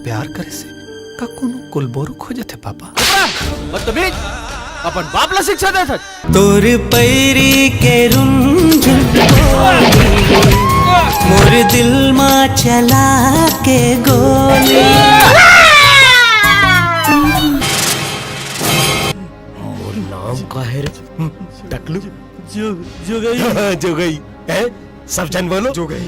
प्यार करे से का कोनो कुलबोरू खोजत है पापा। बदतमीज, अपन बाप ला शिक्षा देत है। तोर पैरी के रुंझुन मोर दिल मा चला के गोली। मोर नाम का है रे? टकलू जो गई है, सब जन बोलो जो गई।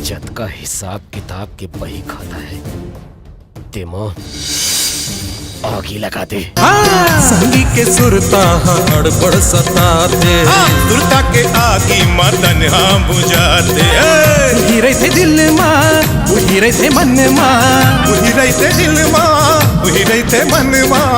जत का हिसाब किताब के बही खाता है, तेमो आगी लगा दे। संगी के सुरता हड़बड़ सताते, दुर्ता के आगी मदन हाँ बुझाते। वही रहते दिल माँ, वही रहते मन माँ, वही रहते दिल माँ, वही रहते मन माँ,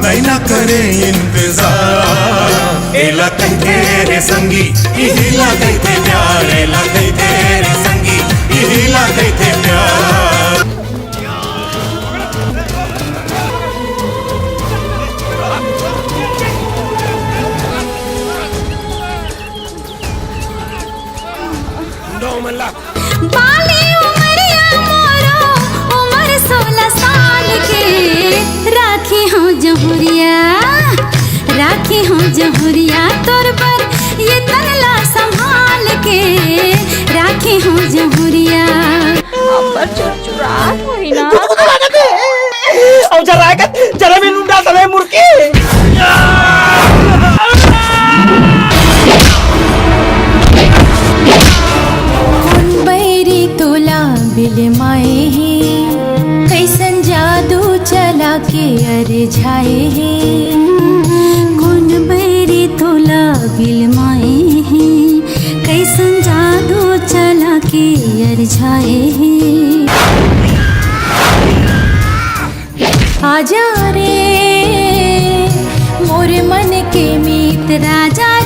नहीं ना करे इंतजार। एला कहते रे संगी, इहिला कहते प्यार। एला कहते रे संगी, इहिला कहते प्यार। बाली उमरिया मोरो उमर 16 साल के। राखी हूँ जहुरिया, राखी हूँ जहुरिया तोर पर ये तनला संभाल के। राखी हूँ जहुरिया अब्बर चुरचुरात होई ना। और जरा में लुंडा तले मुर्की। बिलमाए हैं कैसन जादू चला के अरझाए हैं। कौन बैरी तोला बिलमाए हैं कैसन जादू चला के अरझाए हैं। आजा रे मोर मन के मीत राजा